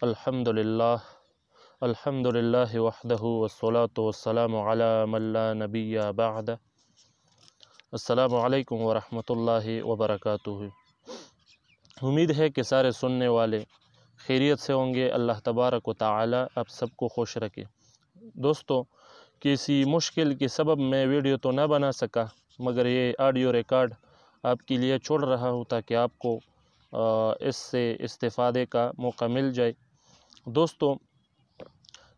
الحمدللہ الحمدللہ وحدہ والصلاة والسلام علی من لا نبی بعد۔ السلام علیکم ورحمۃ اللہ وبرکاتہ۔ امید ہے کہ سارے سننے والے خیریت سے ہوں گے۔ اللہ تبارک و تعالی آپ سب کو خوش رکھے۔ دوستو، کسی مشکل کے سبب میں ویڈیو تو نہ بنا سکا، مگر یہ آڈیو ریکارڈ آپ کے لیے چھوڑ رہا ہوں تاکہ آپ کو اس سے استفادے کا موقع مل جائے۔ دوستو،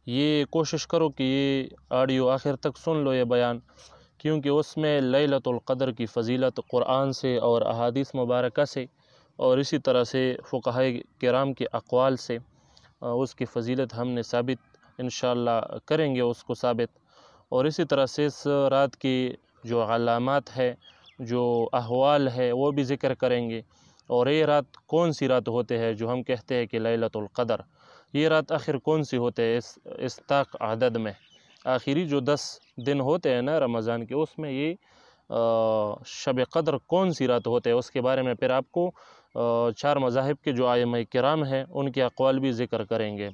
یہ کوشش کرو کہ یہ آڈیو آخر تک سن لو، یہ بیان، کیونکہ اس میں لیلۃ القدر کی فضیلت قرآن سے اور احادیث مبارکہ سے اور اسی طرح سے فقہاء کرام کے اقوال سے اس کی فضیلت ہم نے ثابت انشاءاللہ کریں گے اس کو ثابت، اور اسی طرح سے اس رات کی جو علامات ہے، جو احوال ہے، وہ بھی ذکر کریں گے۔ اور یہ رات کون سی رات ہوتے ہیں جو ہم کہتے ہیں کہ لیلۃ القدر، یہ رات آخر کون سی ہوتے ہیں اس طاق عدد میں؟ آخری جو 10 دن ہوتے ہیں نا رمضان کے، اس میں یہ شب قدر کون سی رات ہوتے ہیں، اس کے بارے میں پھر آپ کو 4 مذاہب کے جو ائمہ کرام ہیں ان کے اقوال بھی ذکر کریں گے۔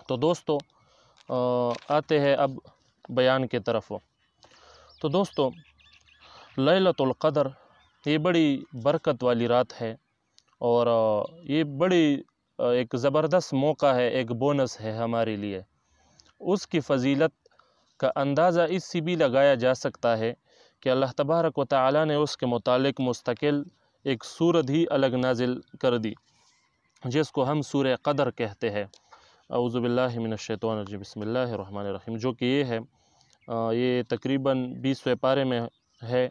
تو دوستو، آتے ہیں اب بیان کی طرف۔ تو دوستو، لیلۃ القدر یہ بڑی برکت والی رات ہے، اور یہ بڑی ایک زبردست موقع ہے، ایک بونس ہے ہمارے لیے۔ اس کی فضیلت کا اندازہ اس سے بھی لگایا جا سکتا ہے کہ اللہ تبارک و تعالی نے اس کے متعلق مستقل ایک سورت ہی الگ نازل کر دی، جس کو ہم سورہ قدر کہتے ہیں۔ اعوذ باللہ من الشیطان الرجیم، بسم اللہ الرحمن الرحیم، جو کہ یہ ہے، یہ تقریباً 20ویں پارے میں ہے۔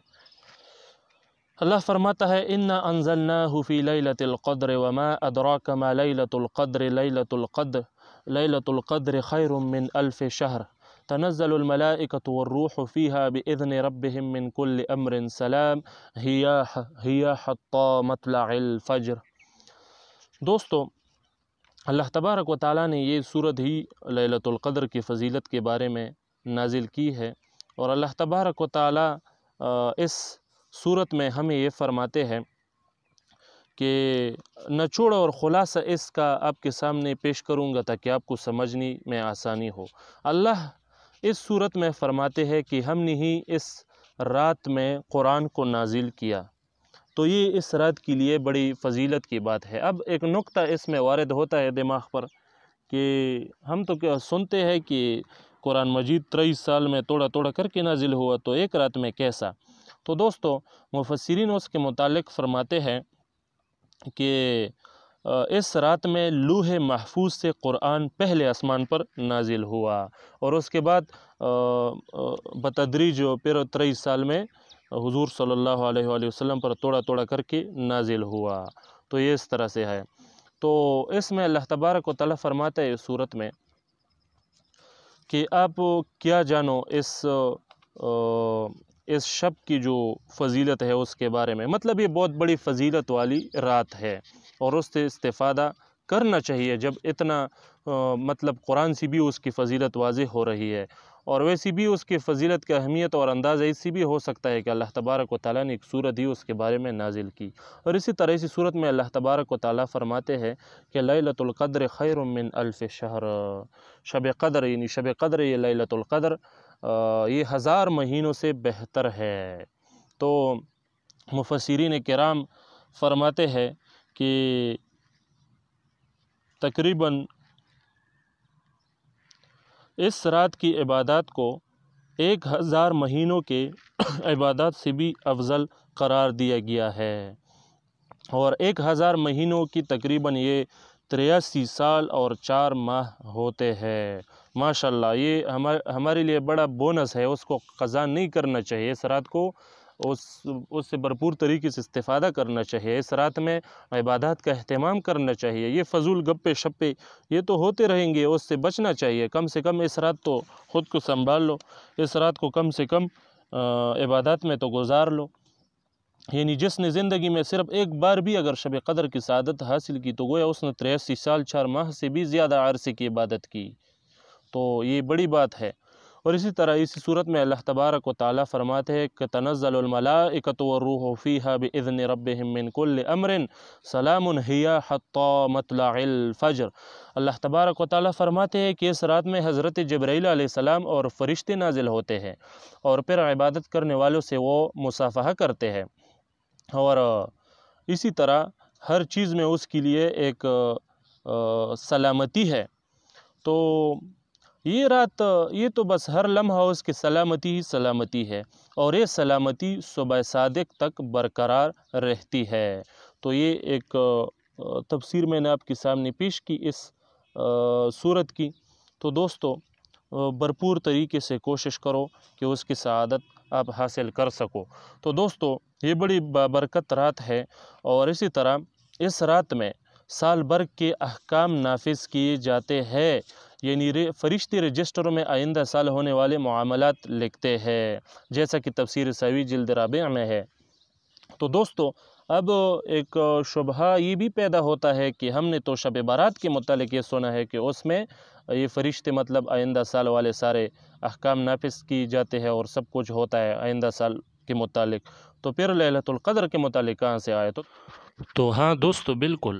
اللہ فرماتا ہے، اِنَّا أَنزَلْنَاهُ فِي لَيْلَةِ الْقَدْرِ وَمَا أَدْرَاكَ مَا لَيْلَةُ الْقَدْرِ لَيْلَةُ الْقَدْرِ خَيْرٌ مِّنْ أَلْفِ شَهْرٍ تَنَزَّلُ الْمَلَائِكَةُ وَالرُّوحُ فِيهَا بِإِذْنِ رَبِّهِم مِّن كُلِّ أَمْرٍ سَلَامٌ هِيَ حَتَّىٰ مَطْلَعِ الْفَجْرِ۔ دوستو، اللہ تبارک و تعالیٰ نے یہ سورت ہی لیلۃ القدر کی فضیلت کے بارے میں نازل کی ہے، اور اللہ تبارک و تعالیٰ اس سورت میں ہمیں یہ فرماتے ہیں کہ نچوڑ اور خلاصہ اس کا آپ کے سامنے پیش کروں گا تاکہ آپ کو سمجھنے میں آسانی ہو۔ اللہ اس سورت میں فرماتے ہیں کہ ہم نے ہی اس رات میں قرآن کو نازل کیا، تو یہ اس رات کے لیے بڑی فضیلت کی بات ہے۔ اب ایک نقطہ اس میں وارد ہوتا ہے دماغ پر کہ ہم تو کیا سنتے ہیں کہ قرآن مجید 23 سال میں توڑا توڑا کر کے نازل ہوا، تو ایک رات میں کیسا؟ تو دوستو، مفسرین اس کے متعلق فرماتے ہیں کہ اس رات میں لوح محفوظ سے قرآن پہلے آسمان پر نازل ہوا، اور اس کے بعد بتدریج پھر 23 سال میں حضور صلی اللہ علیہ وآلہ وسلم پر توڑا توڑا کر کے نازل ہوا۔ تو یہ اس طرح سے ہے۔ تو اس میں اللہ تبارک و تعالیٰ فرماتا ہے اس صورت میں کہ آپ کیا جانو اس شب کی جو فضیلت ہے اس کے بارے میں، مطلب یہ بہت بڑی فضیلت والی رات ہے، اور اس سے استفادہ کرنا چاہیے جب اتنا مطلب قرآن سے بھی اس کی فضیلت واضح ہو رہی ہے، اور ویسی بھی اس کی فضیلت کی اہمیت اور اندازہ اس سے بھی ہو سکتا ہے کہ اللہ تبارک و تعالیٰ نے ایک سورت ہی اس کے بارے میں نازل کی۔ اور اسی طرح اسی سورت میں اللہ تبارک و تعالیٰ فرماتے ہیں کہ لیلۃ القدر خیر من الف شہر، شب قدر یعنی شب قدر، یہ لیلۃ القدر یہ 1000 مہینوں سے بہتر ہے۔ تو مفسرین کرام فرماتے ہیں کہ تقریباً اس رات کی عبادات کو 1000 مہینوں کے عبادات سے بھی افضل قرار دیا گیا ہے، اور 1000 مہینوں کی تقریباً یہ 83 سال اور 4 ماہ ہوتے ہیں۔ ماشاءاللہ، یہ ہمارے لیے بڑا بونس ہے، اس کو قضا نہیں کرنا چاہیے، اس رات کو اس سے بھرپور طریقے سے استفادہ کرنا چاہیے، اس رات میں عبادات کا اہتمام کرنا چاہیے۔ یہ فضول گپے شپے یہ تو ہوتے رہیں گے، اس سے بچنا چاہیے۔ کم سے کم اس رات تو خود کو سنبھال لو، اس رات کو کم سے کم عبادات میں تو گزار لو۔ یعنی جس نے زندگی میں صرف ایک بار بھی اگر شب قدر کی سعادت حاصل کی، تو گویا اس نے 83 سال 4 ماہ سے بھی زیادہ عرصے کی عبادت کی، تو یہ بڑی بات ہے۔ اور اسی طرح اسی صورت میں اللہ تبارک و تعالیٰ فرماتے ہیں کہ تنزل الملائکۃ والروح فیہا بإذن ربہم من کل امر سلام ہی حتی مطلع الفجر۔ اللہ تبارک و تعالیٰ فرماتے ہیں کہ اس رات میں حضرت جبرائیل علیہ السلام اور فرشتے نازل ہوتے ہیں، اور پھر عبادت کرنے والوں سے وہ مصافحہ کرتے ہیں، اور اسی طرح ہر چیز میں اس کے لیے ایک سلامتی ہے۔ تو یہ رات، یہ تو بس ہر لمحہ اس کی سلامتی ہی سلامتی ہے، اور یہ سلامتی صبح صادق تک برقرار رہتی ہے۔ تو یہ ایک تفسیر میں نے آپ کے سامنے پیش کی اس سورت کی۔ تو دوستو بھرپور طریقے سے کوشش کرو کہ اس کی سعادت آپ حاصل کر سکو۔ تو دوستو یہ بڑی بابرکت رات ہے، اور اسی طرح اس رات میں سال بھر کے احکام نافذ کیے جاتے ہیں، یعنی فرشتے رجسٹروں میں آئندہ سال ہونے والے معاملات لکھتے ہیں، جیسا کہ تفسیر ساوی جلد رابع میں ہے۔ تو دوستو اب ایک شبہہ یہ بھی پیدا ہوتا ہے کہ ہم نے تو شب برات کے متعلق یہ سنا ہے کہ اس میں یہ فرشتے مطلب آئندہ سال والے سارے احکام نافذ کی جاتے ہیں اور سب کچھ ہوتا ہے آئندہ سال کے متعلق، تو پھر لیلۃ القدر کے متعلق کہاں سے آئے؟ تو ہاں دوستو بالکل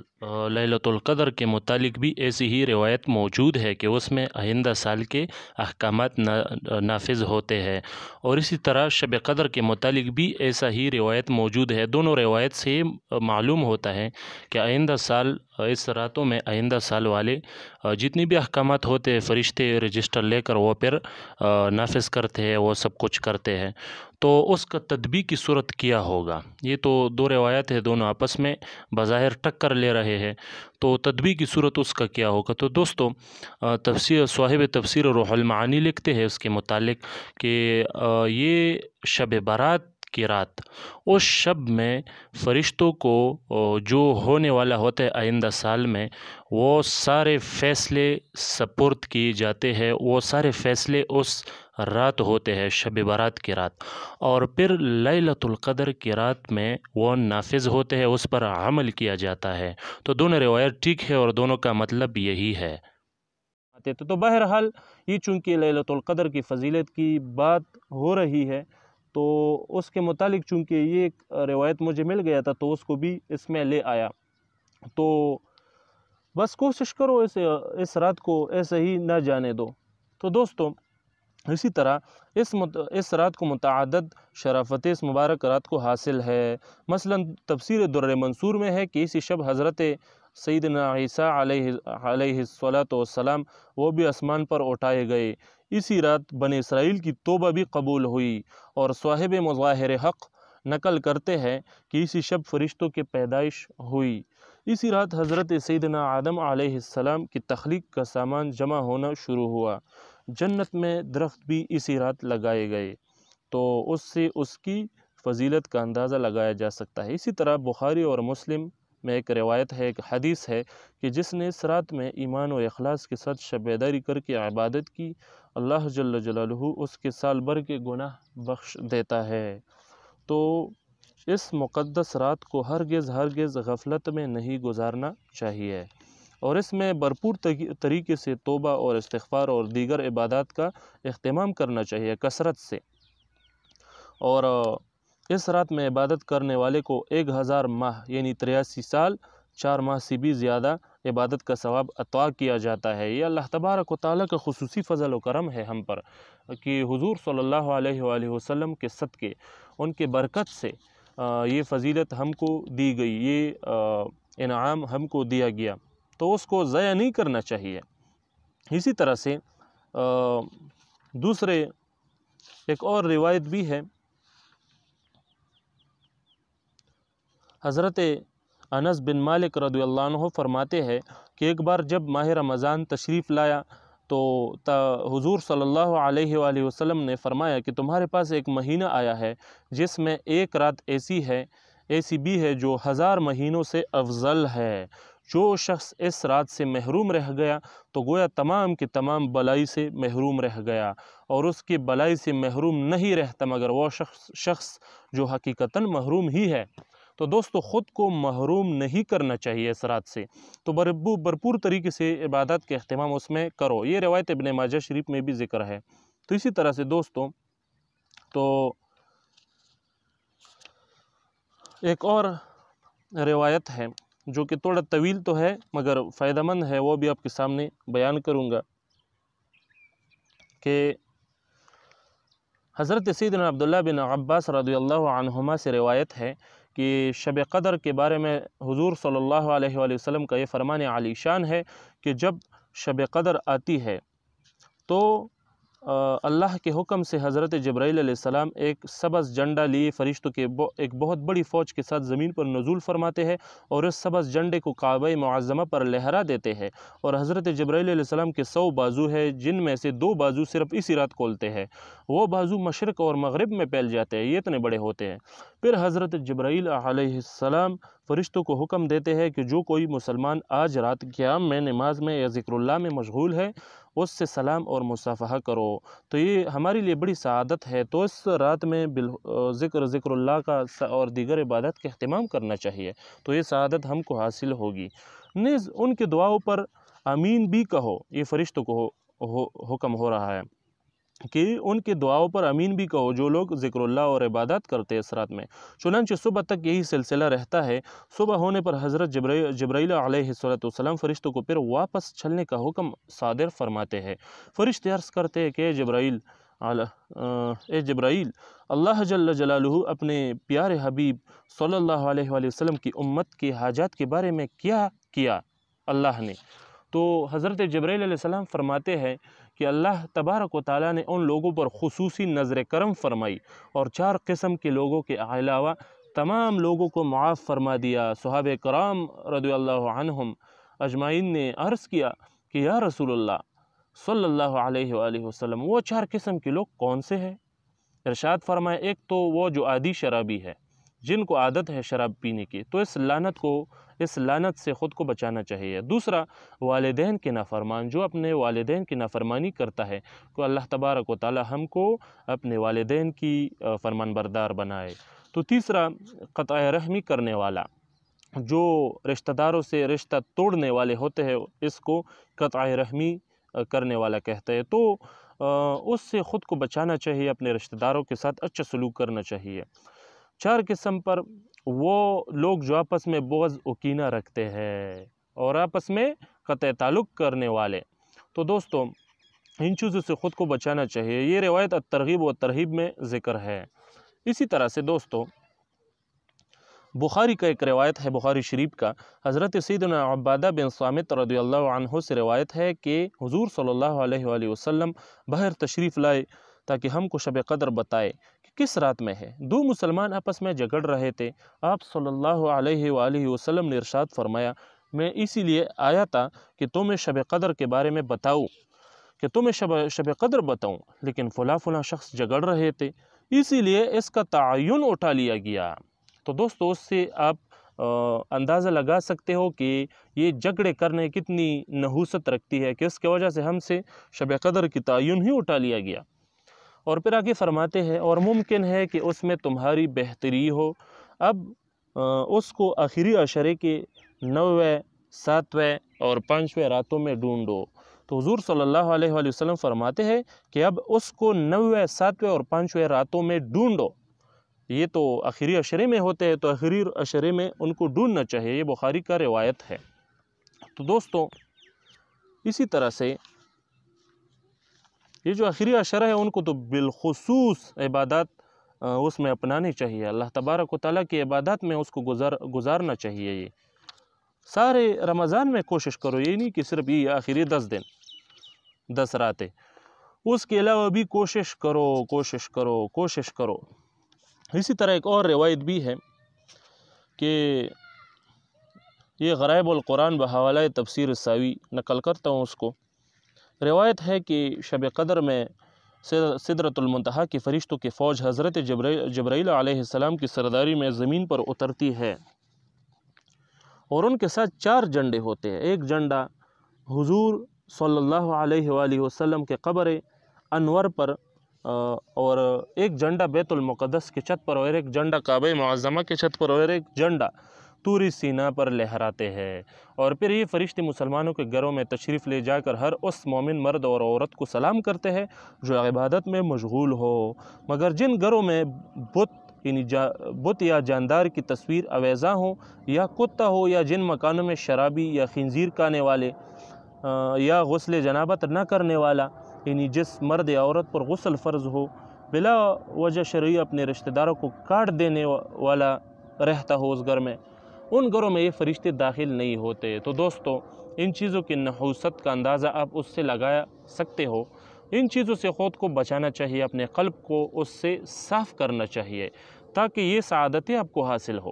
لیلۃ القدر کے متعلق بھی ایسی ہی روایت موجود ہے کہ اس میں آئندہ سال کے احکامات نافذ ہوتے ہیں، اور اسی طرح شب قدر کے متعلق بھی ایسا ہی روایت موجود ہے۔ دونوں روایت سے معلوم ہوتا ہے کہ آئندہ سال اس راتوں میں آئندہ سال والے جتنی بھی احکامات ہوتے ہیں فرشتے رجسٹر لے کر وہ پھر نافذ کرتے ہیں، وہ سب کچھ کرتے ہیں۔ تو اس کا تطبیق کی صورت کیا ہوگا؟ یہ تو دو روایت ہے، دونوں آپس میں بظاہر ٹکر لے رہے ہیں، تو تطبیق کی صورت اس کا کیا ہوگا؟ تو دوستو صاحب تفسیر روح المعانی لکھتے ہیں اس کے متعلق کہ یہ شب برات کی رات، اس شب میں فرشتوں کو جو ہونے والا ہوتا ہے آئندہ سال میں، وہ سارے فیصلے سپرد کیے جاتے ہیں، وہ سارے فیصلے اس رات ہوتے ہیں، شب برات کی رات، اور پھر لیلۃ القدر کی رات میں وہ نافذ ہوتے ہیں، اس پر عمل کیا جاتا ہے۔ تو دونوں روایت ٹھیک ہے اور دونوں کا مطلب یہی ہے۔ تو بہرحال یہ چونکہ لیلۃ القدر کی فضیلت کی بات ہو رہی ہے، تو اس کے متعلق چونکہ یہ ایک روایت مجھے مل گیا تھا تو اس کو بھی اس میں لے آیا۔ تو بس کوشش کرو اس رات کو ایسے ہی نہ جانے دو۔ تو دوستو اسی طرح اس رات کو متعدد شرافت اس مبارک رات کو حاصل ہے۔ مثلا تفسیر در منصور میں ہے کہ اسی شب حضرت سیدنا عیسیٰ علیہ السلام وہ بھی آسمان پر اٹھائے گئے۔ اسی رات بنی اسرائیل کی توبہ بھی قبول ہوئی، اور صاحب مظاہر حق نقل کرتے ہیں کہ اسی شب فرشتوں کی پیدائش ہوئی۔ اسی رات حضرت سیدنا آدم علیہ السلام کی تخلیق کا سامان جمع ہونا شروع ہوا۔ جنت میں درخت بھی اسی رات لگائے گئے، تو اس سے اس کی فضیلت کا اندازہ لگایا جا سکتا ہے۔ اسی طرح بخاری اور مسلم میں ایک روایت ہے، ایک حدیث ہے کہ جس نے اس رات میں ایمان و اخلاص کے ساتھ شب بیداری کر کے عبادت کی، اللہ جل جلالہ اس کے سال بھر کے گناہ بخش دیتا ہے۔ تو اس مقدس رات کو ہرگز غفلت میں نہیں گزارنا چاہیے، اور اس میں بھرپور طریقے سے توبہ اور استغفار اور دیگر عبادات کا اہتمام کرنا چاہیے کثرت سے، اور اس رات میں عبادت کرنے والے کو 1000 ماہ یعنی 83 سال 4 ماہ سے بھی زیادہ عبادت کا ثواب عطا کیا جاتا ہے۔ یہ اللہ تبارک و تعالیٰ کا خصوصی فضل و کرم ہے ہم پر کہ حضور صلی اللہ علیہ وآلہ وسلم کے صدقے، ان کے برکت سے یہ فضیلت ہم کو دی گئی، یہ انعام ہم کو دیا گیا، تو اس کو ضائع نہیں کرنا چاہیے۔ اسی طرح سے دوسرے ایک اور روایت بھی ہے، حضرت انس بن مالک رضی اللہ عنہ فرماتے ہیں کہ ایک بار جب ماہ رمضان تشریف لایا تو حضور صلی اللہ علیہ وآلہ وسلم نے فرمایا کہ تمہارے پاس ایک مہینہ آیا ہے جس میں ایک رات ایسی بھی ہے جو 1000 مہینوں سے افضل ہے۔ جو شخص اس رات سے محروم رہ گیا تو گویا تمام کی تمام بلائی سے محروم رہ گیا، اور اس کی بلائی سے محروم نہیں رہتا مگر وہ شخص جو حقیقتاً محروم ہی ہے۔ تو دوستو خود کو محروم نہیں کرنا چاہیے اس رات سے، تو بھرپور طریقے سے عبادت کے اہتمام اس میں کرو۔ یہ روایت ابن ماجہ شریف میں بھی ذکر ہے۔ تو اسی طرح سے دوستوں تو ایک اور روایت ہے جو کہ تھوڑا طویل تو ہے مگر فائدہ مند ہے، وہ بھی آپ کے سامنے بیان کروں گا کہ حضرت سیدنا عبداللہ بن عباس رضی اللہ عنہما سے روایت ہے کہ شب قدر کے بارے میں حضور صلی اللہ علیہ وآلہ وسلم کا یہ فرمان عالی شان ہے کہ جب شب قدر آتی ہے تو اللہ کے حکم سے حضرت جبرائیل علیہ السلام ایک سبز جھنڈا لیے فرشتوں کے ایک بہت بڑی فوج کے ساتھ زمین پر نزول فرماتے ہیں اور اس سبز جھنڈے کو کعبہ معظمہ پر لہرا دیتے ہیں، اور حضرت جبرائیل علیہ السلام کے 100 بازو ہے جن میں سے 2 بازو صرف اسی رات کھولتے ہیں، وہ بازو مشرق اور مغرب میں پھیل جاتے ہیں، یہ اتنے بڑے ہوتے ہیں۔ پھر حضرت جبرائیل علیہ السلام فرشتوں کو حکم دیتے ہیں کہ جو کوئی مسلمان آج رات قیام میں، نماز میں یا ذکر اللہ میں مشغول ہے اس سے سلام اور مصافحہ کرو، تو یہ ہمارے لیے بڑی سعادت ہے، تو اس رات میں ذکر اللہ کا اور دیگر عبادت کا اہتمام کرنا چاہیے، تو یہ سعادت ہم کو حاصل ہوگی۔ نیز ان کے دعاؤں پر آمین بھی کہو، یہ فرشتوں کو حکم ہو رہا ہے کہ ان کے دعاؤں پر آمین بھی کہو جو لوگ ذکر اللہ اور عبادت کرتے ہیں اس رات میں۔ چنانچہ صبح تک یہی سلسلہ رہتا ہے۔ صبح ہونے پر حضرت جبرائیل علیہ السلام فرشتوں کو پھر واپس چلنے کا حکم صادر فرماتے ہیں۔ فرشتے عرض کرتے ہیں کہ اے جبرائیل، اللہ جل جلالہ اپنے پیارے حبیب صلی اللہ علیہ وآلہ وسلم کی امت کی حاجات کے بارے میں کیا کیا اللہ نے؟ تو حضرت جبرائیل علیہ السلام فرماتے ہیں کہ اللہ تبارک و تعالیٰ نے ان لوگوں پر خصوصی نظر کرم فرمائی اور 4 قسم کے لوگوں کے علاوہ تمام لوگوں کو معاف فرما دیا۔ صحابہ کرام رضی اللہ عنہم اجمعین نے عرض کیا کہ یا رسول اللہ صلی اللہ علیہ وآلہ وسلم وہ 4 قسم کے لوگ کون سے ہیں؟ ارشاد فرمایا ایک تو وہ جو عادی شرابی ہے، جن کو عادت ہے شراب پینے کی، تو اس لعنت سے خود کو بچانا چاہیے۔ دوسرا والدین کے نافرمان، جو اپنے والدین کی نافرمانی کرتا ہے، تو اللہ تبارک و تعالی ہم کو اپنے والدین کی فرمان بردار بنائے۔ تو تیسرا قطع رحمی کرنے والا، جو رشتہ داروں سے رشتہ توڑنے والے ہوتے ہیں اس کو قطع رحمی کرنے والا کہتے ہیں، تو اس سے خود کو بچانا چاہیے، اپنے رشتہ داروں کے ساتھ اچھا سلوک کرنا چاہیے۔ 4 قسم پر وہ لوگ جو آپس میں بغض و کینہ رکھتے ہیں اور آپس میں قطع تعلق کرنے والے، تو دوستوں ان چیزوں سے خود کو بچانا چاہیے۔ یہ روایت الترغیب و ترہیب میں ذکر ہے۔ اسی طرح سے دوستوں بخاری کا ایک روایت ہے، بخاری شریف کا، حضرت سیدنا عبادہ بن صامت رضی اللہ عنہ سے روایت ہے کہ حضور صلی اللہ علیہ وآلہ وسلم باہر تشریف لائے تاکہ ہم کو شب قدر بتائے کہ کس رات میں ہے۔ 2 مسلمان آپس میں جھگڑ رہے تھے، آپ صلی اللہ علیہ وآلہ وسلم نے ارشاد فرمایا میں اسی لیے آیا تھا کہ تمہیں شب قدر کے بارے میں بتاؤں، شب قدر بتاؤں، لیکن فلاں شخص جھگڑ رہے تھے اسی لیے اس کا تعین اٹھا لیا گیا۔ تو دوستو اس سے آپ اندازہ لگا سکتے ہو کہ یہ جھگڑے کرنے کتنی نحوست رکھتی ہے کہ اس کی وجہ سے ہم سے شب قدر کی تعین ہی اٹھا لیا گیا۔ اور پھر آگے فرماتے ہیں اور ممکن ہے کہ اس میں تمہاری بہتری ہو، اب اس کو آخری عشرے کے 9ویں، 7ویں اور 5ویں راتوں میں ڈھونڈو۔ تو حضور صلی اللہ علیہ وآلہ وسلم فرماتے ہیں کہ اب اس کو 9ویں، 7ویں اور 5ویں راتوں میں ڈھونڈو۔ یہ تو آخری عشرے میں ہوتے ہیں تو آخری عشرے میں ان کو ڈھونڈنا چاہیے، یہ بخاری کا روایت ہے۔ تو دوستو اسی طرح سے یہ جو آخری عشرہ ہے ان کو تو بالخصوص عبادات اس میں اپنانی چاہیے، اللہ تبارک و تعالیٰ کی عبادات میں اس کو گزارنا چاہیے۔ یہ سارے رمضان میں کوشش کرو، یہ نہیں کہ صرف یہ آخری 10 دن 10 راتیں، اس کے علاوہ بھی کوشش کرو۔ اسی طرح ایک اور روایت بھی ہے کہ یہ غرائب القرآن بحوالہ تفسیر الساوی نقل کرتا ہوں اس کو، روایت ہے کہ شب قدر میں سدرۃ المنتہا کی فرشتوں کی فوج حضرت جبرائیل علیہ السلام کی سرداری میں زمین پر اترتی ہے اور ان کے ساتھ 4 جھنڈے ہوتے ہیں۔ ایک جھنڈا حضور صلی اللہ علیہ وآلہ وسلم کے قبر انور پر، اور ایک جھنڈا بیت المقدس کی چھت پر، اور ایک جھنڈا کعبہ معظمہ کی چھت پر، اور ایک جھنڈا طور سینا پر لہراتے ہیں۔ اور پھر یہ فرشتے مسلمانوں کے گھروں میں تشریف لے جا کر ہر اس مومن مرد اور عورت کو سلام کرتے ہیں جو عبادت میں مشغول ہو، مگر جن گھروں میں بت یا جاندار کی تصویر آویزاں ہوں یا کتا ہو، یا جن مکانوں میں شرابی یا خنزیر کھانے والے یا غسل جنابت نہ کرنے والا، یعنی جس مرد یا عورت پر غسل فرض ہو بلا وجہ شرعی اپنے رشتہ داروں کو کاٹ دینے والا رہتا ہو اس گھر میں، ان گھروں میں یہ فرشتے داخل نہیں ہوتے۔ تو دوستو، ان چیزوں کی نحوست کا اندازہ آپ اس سے لگا سکتے ہو۔ ان چیزوں سے خود کو بچانا چاہیے، اپنے قلب کو اس سے صاف کرنا چاہیے تاکہ یہ سعادتیں آپ کو حاصل ہو۔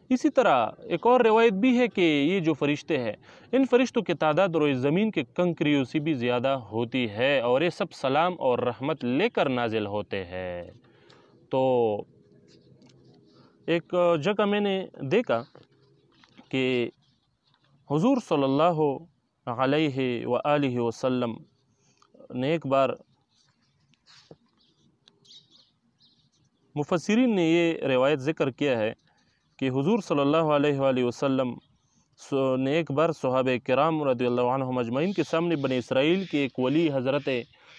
اسی طرح ایک اور روایت بھی ہے کہ یہ جو فرشتے ہیں، ان فرشتوں کی تعداد روئے زمین کے کنکریوں سے بھی زیادہ ہوتی ہے، اور یہ سب سلام اور رحمت لے کر نازل ہوتے ہیں۔ تو ایک جگہ میں نے دیکھا کہ حضور صلی اللہ علیہ وآلہ وسلم نے ایک بار، مفسرین نے یہ روایت ذکر کیا ہے کہ حضور صلی اللہ علیہ وآلہ وسلم نے ایک بار صحابہ کرام رضی اللہ عنہم اجمعین کے سامنے بنی اسرائیل کے ایک ولی حضرت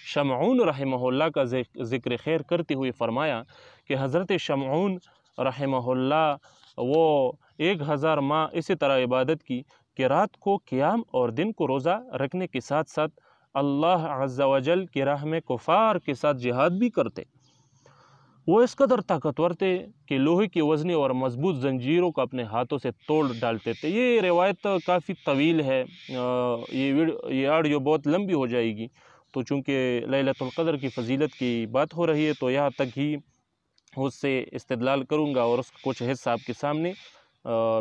شمعون رحمہ اللہ کا ذکر خیر کرتے ہوئے فرمایا کہ حضرت شمعون رحمہ اللہ وہ 1000 ماہ اسی طرح عبادت کی کہ رات کو قیام اور دن کو روزہ رکھنے کے ساتھ ساتھ اللہ عز و جل کی راہ میں کفار کے ساتھ جہاد بھی کرتے۔ وہ اس قدر طاقتور تھے کہ لوہے کی وزنی اور مضبوط زنجیروں کو اپنے ہاتھوں سے توڑ ڈالتے تھے۔ یہ روایت کافی طویل ہے، یہ آڈیو بہت لمبی ہو جائے گی، تو چونکہ لیلۃ القدر کی فضیلت کی بات ہو رہی ہے تو یہاں تک ہی اس سے استدلال کروں گا اور اس کا کچھ حصہ آپ کے سامنے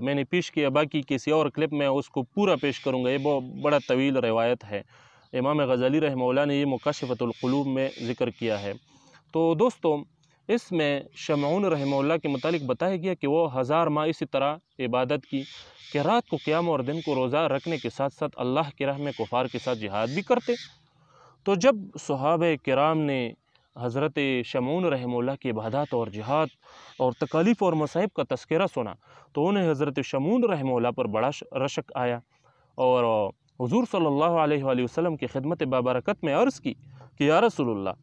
میں نے پیش کیا، باقی کسی اور کلپ میں اس کو پورا پیش کروں گا۔ یہ بہت بڑا طویل روایت ہے، امام غزالی رحمہ اللہ نے یہ مکاشفۃ القلوب میں ذکر کیا ہے۔ تو دوستو، اس میں شمعون رحمہ اللہ کے متعلق بتایا گیا کہ وہ 1000 ماہ اسی طرح عبادت کی کہ رات کو قیام اور دن کو روزہ رکھنے کے ساتھ ساتھ اللہ کی راہ میں کفار کے ساتھ جہاد بھی کرتے۔ تو جب صحابہ کرام نے حضرت شمعون رحمہ اللہ کی عبادات اور جہاد اور تکالیف اور مصائب کا تذکرہ سنا تو انہیں حضرت شمعون رحمہ اللہ پر بڑا رشک آیا، اور حضور صلی اللہ علیہ وآلہ وسلم کی خدمت بابرکت میں عرض کی کہ یا رسول اللہ،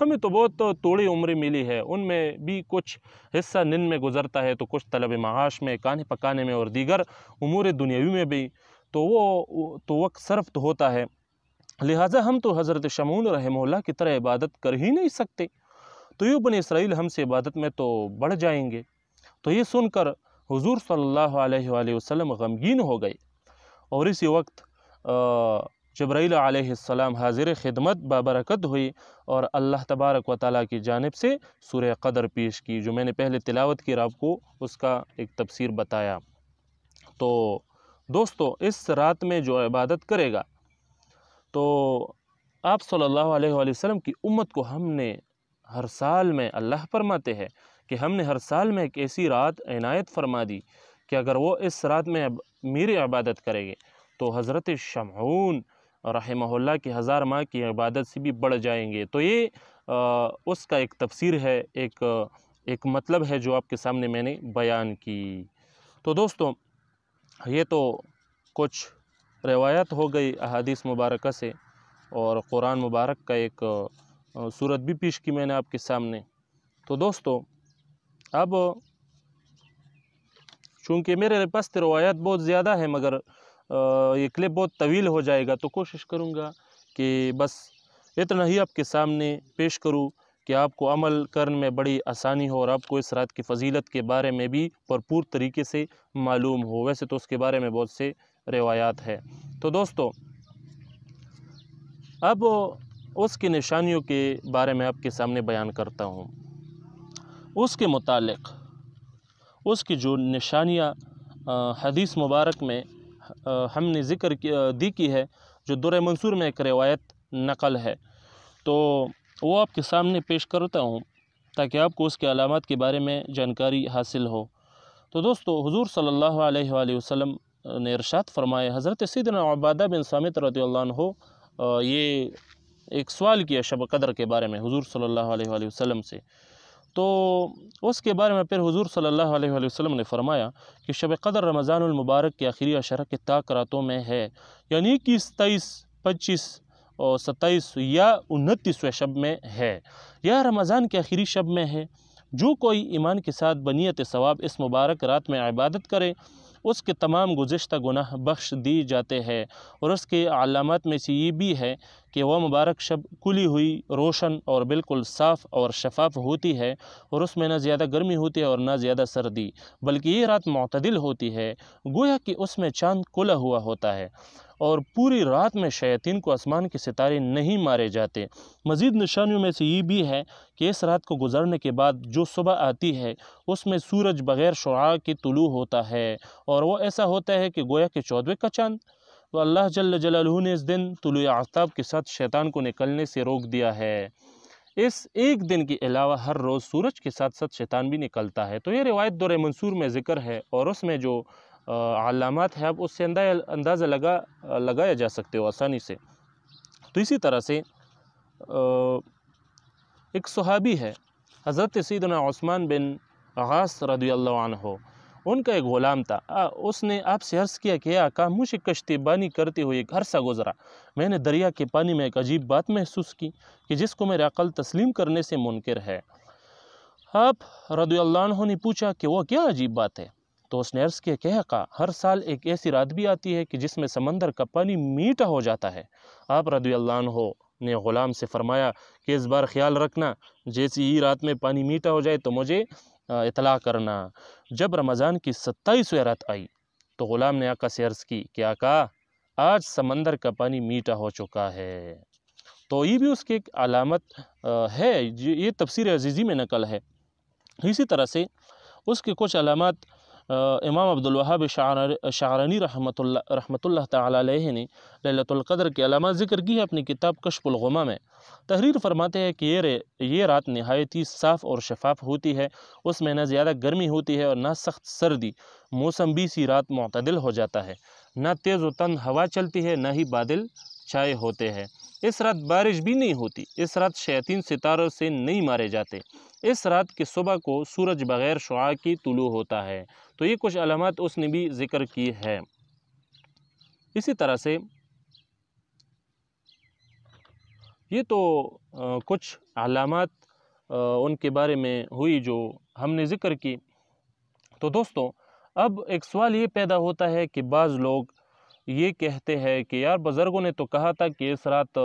ہمیں تو بہت توڑی عمریں ملی ہے، ان میں بھی کچھ حصہ نن میں گزرتا ہے، تو کچھ طلب معاش میں، کھانے پکانے میں اور دیگر امور دنیاوی میں بھی، تو وہ وقت صرف تو ہوتا ہے، لہٰذا ہم تو حضرت شمعون رحمہ اللہ کی طرح عبادت کر ہی نہیں سکتے، تو یہ بنی اسرائیل ہم سے عبادت میں تو بڑھ جائیں گے۔ تو یہ سن کر حضور صلی اللہ علیہ وآلہ وسلم غمگین ہو گئے، اور اسی وقت جبرائیل علیہ السلام حاضر خدمت بابرکت ہوئی اور اللہ تبارک و تعالیٰ کی جانب سے سورہ قدر پیش کی، جو میں نے پہلے تلاوت کی اور آپ کو اس کا ایک تفسیر بتایا۔ تو دوستو، اس رات میں جو عبادت کرے گا تو آپ صلی اللہ علیہ وآلہ وسلم کی امت کو ہم نے ہر سال میں، اللہ فرماتے ہیں کہ ہم نے ہر سال میں ایک ایسی رات عنایت فرما دی کہ اگر وہ اس رات میں میری عبادت کرے گے تو حضرت شمعون رحمہ اللہ کی 1000 ماہ کی عبادت سے بھی بڑھ جائیں گے۔ تو یہ اس کا ایک تفسیر ہے، ایک مطلب ہے جو آپ کے سامنے میں نے بیان کی۔ تو دوستو، یہ تو کچھ روایت ہو گئی احادیث مبارکہ سے، اور قرآن مبارک کا ایک صورت بھی پیش کی میں نے آپ کے سامنے۔ تو دوستو، اب چونکہ میرے پاس روایات بہت زیادہ ہے مگر یہ کلپ بہت طویل ہو جائے گا، تو کوشش کروں گا کہ بس اتنا ہی آپ کے سامنے پیش کروں کہ آپ کو عمل کرنے میں بڑی آسانی ہو اور آپ کو اس رات کی فضیلت کے بارے میں بھی بھرپور طریقے سے معلوم ہو۔ ویسے تو اس کے بارے میں بہت سے روایات ہے۔ تو دوستو، اب اس کی نشانیوں کے بارے میں آپ کے سامنے بیان کرتا ہوں۔ اس کے متعلق اس کی جو نشانیاں حدیث مبارک میں ہم نے ذکر کی ہے، جو در منصور میں ایک روایت نقل ہے، تو وہ آپ کے سامنے پیش کرتا ہوں تاکہ آپ کو اس کے علامات کے بارے میں جانکاری حاصل ہو۔ تو دوستو، حضور صلی اللہ علیہ وآلہ وسلم نے ارشاد فرمایا، حضرت سیدنا عبادہ بن صامت رضی اللہ عنہ یہ ایک سوال کیا شب قدر کے بارے میں حضور صلی اللہ علیہ وآلہ وسلم سے، تو اس کے بارے میں پھر حضور صلی اللہ علیہ وآلہ وسلم نے فرمایا کہ شب قدر رمضان المبارک کے آخری عشرہ کے طاق راتوں میں ہے، یعنی کہ 27، 25 اور 27 یا 29ویں شب میں ہے، یا رمضان کے آخری شب میں ہے۔ جو کوئی ایمان کے ساتھ بنیت ثواب اس مبارک رات میں عبادت کرے، اس کے تمام گزشتہ گناہ بخش دی جاتے ہیں۔ اور اس کے علامات میں سے یہ بھی ہے کہ وہ مبارک شب کھلی ہوئی، روشن اور بالکل صاف اور شفاف ہوتی ہے، اور اس میں نہ زیادہ گرمی ہوتی ہے اور نہ زیادہ سردی، بلکہ یہ رات معتدل ہوتی ہے، گویا کہ اس میں چاند کھلا ہوا ہوتا ہے، اور پوری رات میں شیاطین کو آسمان کے ستارے نہیں مارے جاتے۔ مزید نشانیوں میں سے یہ بھی ہے کہ اس رات کو گزرنے کے بعد جو صبح آتی ہے اس میں سورج بغیر شعاع کے طلوع ہوتا ہے، اور وہ ایسا ہوتا ہے کہ گویا کہ 14ویں کا چاند۔ تو اللہ جل جلالہ نے اس دن طلوع آفتاب کے ساتھ شیطان کو نکلنے سے روک دیا ہے۔ اس ایک دن کے علاوہ ہر روز سورج کے ساتھ ساتھ شیطان بھی نکلتا ہے۔ تو یہ روایت دور منصور میں ذکر ہے، اور اس میں جو علامات ہیں اب اس سے اندازہ لگایا جا سکتے ہو آسانی سے۔ تو اسی طرح سے ایک صحابی ہے حضرت سیدنا عثمان بن عاص رضی اللہ عنہ، ان کا ایک غلام تھا۔ اس نے آپ سے عرض کیا کہ آقا، مجھے کشتی بانی کرتے ہوئے ایک عرصہ گزرا، میں نے دریا کے پانی میں ایک عجیب بات محسوس کی کہ جس کو میرے عقل تسلیم کرنے سے منکر ہے۔ آپ رضی اللہ عنہ نے پوچھا کہ وہ کیا عجیب بات ہے؟ تو اس نے عرض کیا کہ آقا، ہر سال ایک ایسی رات بھی آتی ہے کہ جس میں سمندر کا پانی میٹھا ہو جاتا ہے۔ آپ رضی اللہ عنہ نے غلام سے فرمایا کہ اس بار خیال رکھنا، جیسی ہی رات میں پانی میٹھا ہو جائے تو مجھے اطلاع کرنا۔ جب رمضان کی 27ویں رات آئی تو غلام نے آقا سے عرض کی کہ آقا، آج سمندر کا پانی میٹھا ہو چکا ہے۔ تو یہ بھی اس کی ایک علامت ہے، یہ تفسیر عزیزی میں نقل ہے۔ اسی طرح سے اس کے کچھ علامات امام عبدالوہاب شعرانی رحمۃ اللہ تعالی علیہ نے لیلۃ القدر کے علامات ذکر کی ہے اپنی کتاب کشف الغمہ میں۔ تحریر فرماتے ہیں کہ یہ رات نہایت ہی صاف اور شفاف ہوتی ہے، اس میں نہ زیادہ گرمی ہوتی ہے اور نہ سخت سردی، موسم بھی سی رات معتدل ہو جاتا ہے، نہ تیز و تند ہوا چلتی ہے، نہ ہی بادل چھائے ہوتے ہیں۔ اس رات بارش بھی نہیں ہوتی، اس رات شیاطین ستاروں سے نہیں مارے جاتے، اس رات کی صبح کو سورج بغیر شعاع کی طلوع ہوتا ہے۔ تو یہ کچھ علامات اس نے بھی ذکر کی ہے۔ اسی طرح سے یہ تو کچھ علامات ان کے بارے میں ہوئی جو ہم نے ذکر کی۔ تو دوستو، اب ایک سوال یہ پیدا ہوتا ہے کہ بعض لوگ یہ کہتے ہیں کہ یار بزرگوں نے تو کہا تھا کہ اس رات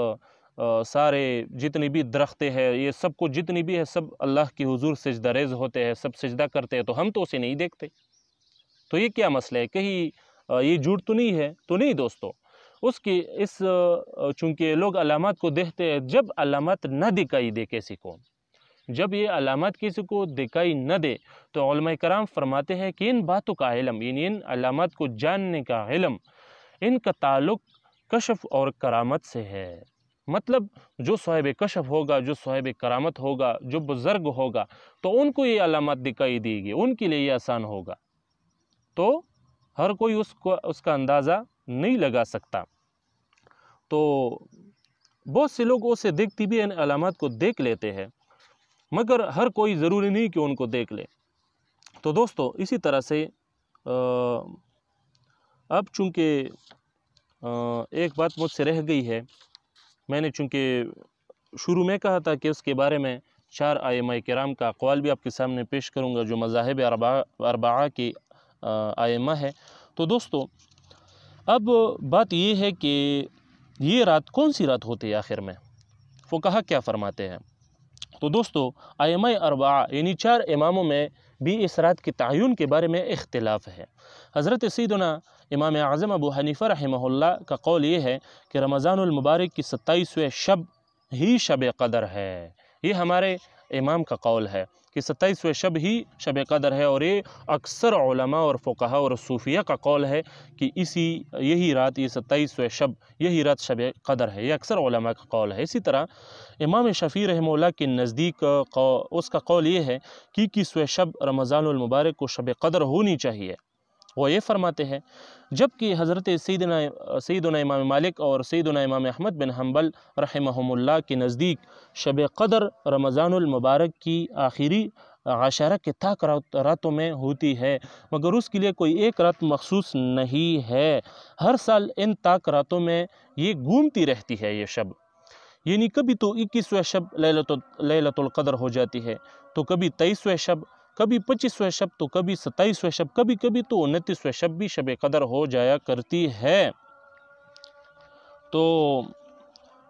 سارے جتنی بھی درختیں ہیں، یہ سب کچھ جتنی بھی ہے، سب اللہ کی حضور سجدہ ریز ہوتے ہیں، سب سجدہ کرتے ہیں، تو ہم تو اسے نہیں دیکھتے۔ تو یہ کیا مسئلہ ہے؟ کہیں یہ جھوٹ تو نہیں ہے؟ تو نہیں دوستو، چونکہ لوگ علامات کو دیکھتے ہیں، جب علامات نہ دکھائی دے کسی کو، جب یہ علامات کسی کو دکھائی نہ دے تو علماء کرام فرماتے ہیں کہ ان باتوں کا علم، یعنی ان علامات کو جاننے کا علم، ان کا تعلق کشف اور کرامت سے ہے۔ مطلب جو صاحب کشف ہوگا، جو صاحب کرامت ہوگا، جو بزرگ ہوگا، تو ان کو یہ علامات دکھائی دے گی، ان کے لیے یہ آسان ہوگا۔ تو ہر کوئی اس کا اندازہ نہیں لگا سکتا۔ تو بہت سے لوگ اسے دیکھتی بھی ان علامات کو دیکھ لیتے ہیں، مگر ہر کوئی ضروری نہیں کہ ان کو دیکھ لے۔ تو دوستو، اسی طرح سے اب چونکہ ایک بات مجھ سے رہ گئی ہے، میں نے چونکہ شروع میں کہا تھا کہ اس کے بارے میں 4 ائمہ کرام کا اقوال بھی آپ کے سامنے پیش کروں گا جو مذاہب اربعہ کی ائمہ ہے۔ تو دوستو، اب بات یہ ہے کہ یہ رات کون سی رات ہوتی ہے آخر میں؟ فقہا کیا فرماتے ہیں؟ تو دوستو، ائمہ اربعہ یعنی 4 اماموں میں بھی اس رات کے تعین کے بارے میں اختلاف ہے۔ حضرت سیدنا امام اعظم ابو حنیفہ رحمہ اللہ کا قول یہ ہے کہ رمضان المبارک کی 27ویں شب ہی شب قدر ہے۔ یہ ہمارے امام کا قول ہے کہ 27ویں شب ہی شب قدر ہے، اور یہ اکثر علماء اور فقہا اور صوفیہ کا قول ہے کہ یہی رات، یہ 27ویں شب، یہی رات شب قدر ہے۔ یہ اکثر علماء کا قول ہے۔ اسی طرح امام شفیع رحمہ اللہ کے نزدیک اس کا قول یہ ہے کہ 21ویں شب رمضان المبارک کو شب قدر ہونی چاہیے، وہ یہ فرماتے ہیں جبکہ حضرت سیدنا امام مالک اور سیدنا امام احمد بن حنبل رحمہم اللہ کے نزدیک شب قدر رمضان المبارک کی آخری عشرہ کے تاک راتوں میں ہوتی ہے، مگر اس کے لیے کوئی ایک رات مخصوص نہیں ہے۔ ہر سال ان تاک راتوں میں یہ گھومتی رہتی ہے یہ شب، یعنی کبھی تو 21ویں شب لیلۃ القدر ہو جاتی ہے، تو کبھی 23ویں شب، کبھی 25ویں شب، تو کبھی 27ویں شب، کبھی کبھی تو 29ویں شب بھی شب قدر ہو جایا کرتی ہے۔ تو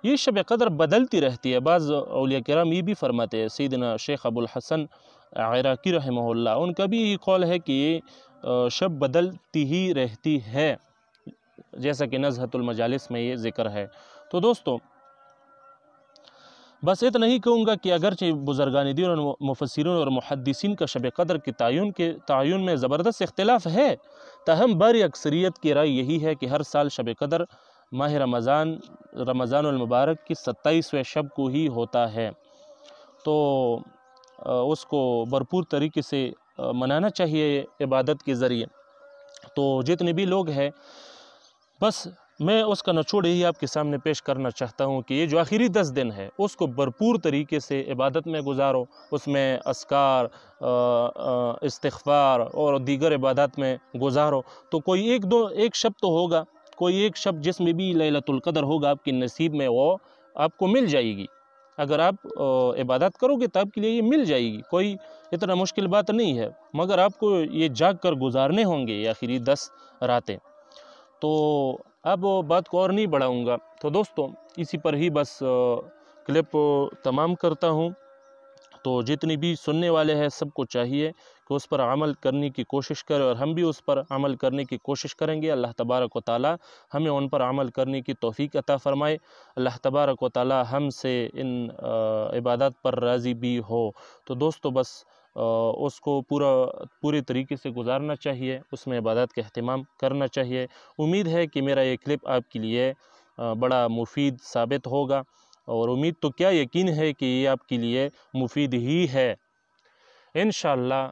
یہ شب قدر بدلتی رہتی ہے۔ بعض اولیاء کرام یہ بھی فرماتے ہیں، سیدنا شیخ ابو الحسن عراقی رحمہ اللہ، ان کا بھی یہ قول ہے کہ یہ شب بدلتی ہی رہتی ہے، جیسا کہ نزہۃ المجالس میں یہ ذکر ہے۔ تو دوستو بس اتنا ہی کہوں گا کہ اگرچہ بزرگان دین اور مفسرین اور محدثین کا شب قدر کے تعین میں زبردست اختلاف ہے، تاہم باری اکثریت کی رائے یہی ہے کہ ہر سال شب قدر ماہ رمضان المبارک کی 27ویں شب کو ہی ہوتا ہے، تو اس کو بھرپور طریقے سے منانا چاہیے عبادت کے ذریعے۔ تو جتنے بھی لوگ ہیں، بس میں اس کا نچوڑ یہی آپ کے سامنے پیش کرنا چاہتا ہوں کہ یہ جو آخری 10 دن ہے اس کو بھرپور طریقے سے عبادت میں گزارو، اس میں اذکار، استغفار اور دیگر عبادات میں گزارو، تو کوئی ایک شب تو ہوگا، کوئی ایک شب جس میں بھی لیلۃ القدر ہوگا آپ کے نصیب میں، وہ آپ کو مل جائے گی۔ اگر آپ عبادت کرو گے تو آپ کے لیے یہ مل جائے گی، کوئی اتنا مشکل بات نہیں ہے، مگر آپ کو یہ جاگ کر گزارنے ہوں گے یہ آخری 10 راتیں۔ تو اب بات کو اور نہیں بڑھاؤں گا، تو دوستو اسی پر ہی بس کلپ تمام کرتا ہوں۔ تو جتنی بھی سننے والے ہیں سب کو چاہیے کہ اس پر عمل کرنے کی کوشش کریں، اور ہم بھی اس پر عمل کرنے کی کوشش کریں گے۔ اللہ تبارک و تعالی ہمیں ان پر عمل کرنے کی توفیق عطا فرمائے۔ اللہ تبارک و تعالی ہم سے ان عبادات پر راضی بھی ہو۔ تو دوستو بس اس کو پورے طریقے سے گزارنا چاہیے، اس میں عبادات کا اہتمام کرنا چاہیے۔ امید ہے کہ میرا یہ کلپ آپ کے لیے بڑا مفید ثابت ہوگا، اور امید تو کیا یقین ہے کہ یہ آپ کے لیے مفید ہی ہے۔ انشاءاللہ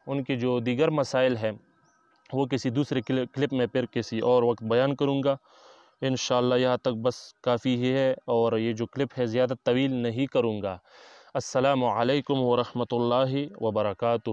ان کے جو دیگر مسائل ہیں وہ کسی دوسرے کلپ میں پھر کسی اور وقت بیان کروں گا۔ انشاءاللہ یہاں تک بس کافی ہی ہے، اور یہ جو کلپ ہے زیادہ طویل نہیں کروں گا۔ السلام علیکم ورحمۃ اللہ وبرکاتہ۔